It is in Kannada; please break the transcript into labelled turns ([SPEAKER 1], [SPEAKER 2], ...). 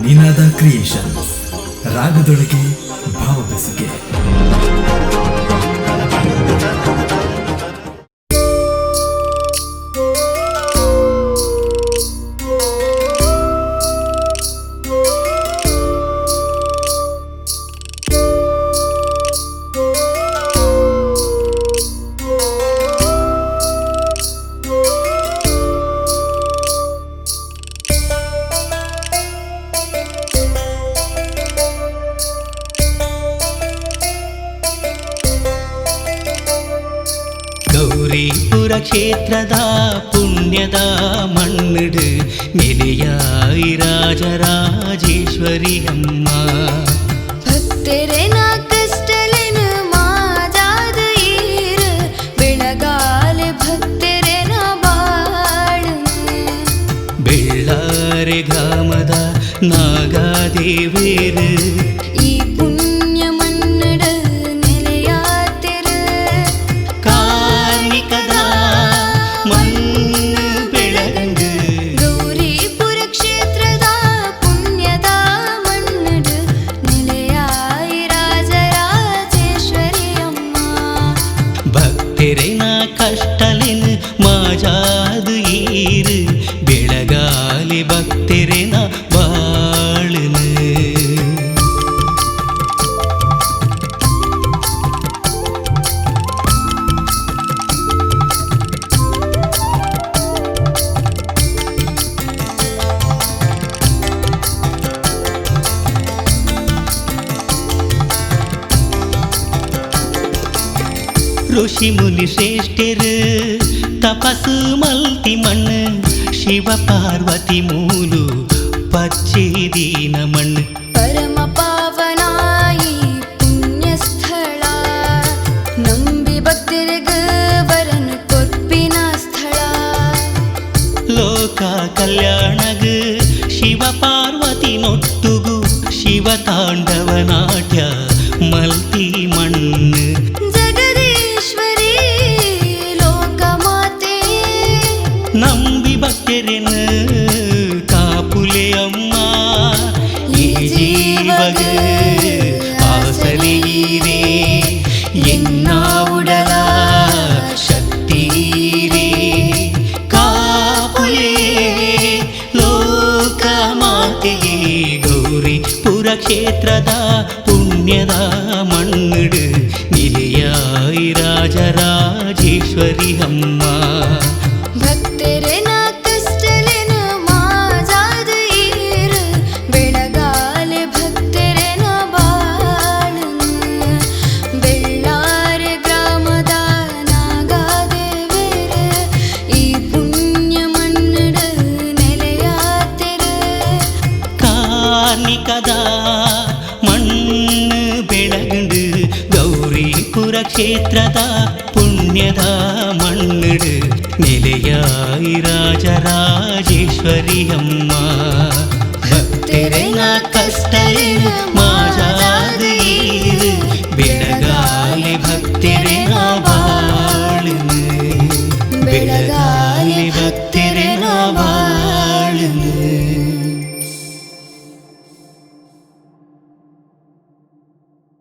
[SPEAKER 1] ನಿನಾದ ಕ್ರಿಯೇಷನ್ಸ್, ರಾಗದೊಳಗೆ ಭಾವ ಬೆಸುಗೆ.
[SPEAKER 2] ಗೌರಿಪುರ ಕ್ಷೇತ್ರದ ಪುಣ್ಯದ ಮಣ್ಣಿಡು ನೆಲೆಯಾಯಿ ರಾಜರಾಜೇಶ್ವರಿ ಅಮ್ಮ.
[SPEAKER 3] ಭಕ್ತರೆನ ಕಷ್ಟಲೆನ ಮಾಜಾದ ಈರ ಬೆಳಗಾಲೆ ಭಕ್ತರೆನ ಬಾಳು.
[SPEAKER 2] ಬೆಳ್ಳಾರೆ ಗ್ರಾಮದ ನಾಗಾದೇವೇರು
[SPEAKER 3] ಈ ಪುಣ್ಯ ಮನ್ನಡ ನೆಲೆಯಾತಿರ.
[SPEAKER 2] ಕಾಣಿಕದ ಮಣ್ಣು ಬೆಳಗಂಡು
[SPEAKER 3] ಗೌರಿಪುರ ಕ್ಷೇತ್ರದ ಪುಣ್ಯದ ಮನ್ನಡ ನೆಲೆಯಾಯಿ ರಾಜರಾಜೇಶ್ವರಿ ಅಮ್ಮ.
[SPEAKER 2] ಭಕ್ತರೆನ ಕಷ್ಟಲೆನ ಮಾಜಾದು ಈರು ಬೆಳಗಾಲೆ ಭಕ್ತರೆನ ಬಾಳನು. ಋಷಿ ಮುನಿ ಶ್ರೇಷ್ಠರು ತಪಸ್ಸು ಮಲ್ತಿ ಮಣ್ಣು ಶಿವ ಪಾರ್ವತಿ ಮೂಲು ಪಚ್ಚೇದೀನ ಮಣ್ಣು.
[SPEAKER 3] ಪರಮ ಪಾವನಾಯಿ ಪುಣ್ಯ ಸ್ಥಳ ನಂಬಿ ಭಕ್ತರಿಗ ವರನ ಕೊರ್ಪಿನ ಸ್ಥಳ.
[SPEAKER 2] ಲೋಕ ಕಲ್ಯಾಣಗ ಶಿವ ಪಾರ್ವತಿ ನೊಟ್ಟುಗು ಶಿವ ತಾಂಡವ ನಾಟ್ಯ ಮಲ್ತಿ ಮಣ್ಣು.
[SPEAKER 3] ಜಗದೀಶ್ವರಿ ಲೋಕಮಾತೆ
[SPEAKER 2] ನಂಬಿ ಭಕ್ತರೆನ ಕಾಪುಲೆ ಅಮ್ಮ. ಈ ಜೀವಗ ಆಸಲೀರೇ ಎನ್ನ ಉಡಲ ಶಕ್ತೀರೇ. ಕಾಪುಲೆ ಲೋಕ ಮಾತೆಯೇ ಗೌರಿಪುರ ಕ್ಷೇತ್ರದ ಪುಣ್ಯದ ಮಣ್ಣಿಡು ನಿಲೆಯಾಯಿ ರಾಜರಾಜೇಶ್ವರಿ ಅಮ್ಮ.
[SPEAKER 3] ಭಕ್ತರೆನ ಕಷ್ಟಲೆನ ಮಾಜಾದ ಈರ ಬೆಳಗಾಲೆ ಭಕ್ತರೆನ ಬಾಳು. ಬೆಳ್ಳಾರೆ ಗ್ರಾಮದ ನಾಗಾದೇವೇರ ಈ ಪುಣ್ಯ ಮನ್ನಡ ನೆಲೆಯಾತಿರ.
[SPEAKER 2] ಕಾಣಿಕದ ಮಣ್ಣು ಬೆಳಗಂಡು ಗೌರಿಪುರ ಕ್ಷೇತ್ರದ ಪುಣ್ಯದ ಮಣ್ಣಿಡು ನೆಲೆಯಾಯಿ ರಾಜರಾಜೇಶ್ವರಿ ಅಮ್ಮ. ಭಕ್ತರೆನ ಕಷ್ಟಲೆನ ಮಾಜಾದ ಈರು ಬೆಳಗಾಲೆ ಭಕ್ತರೆ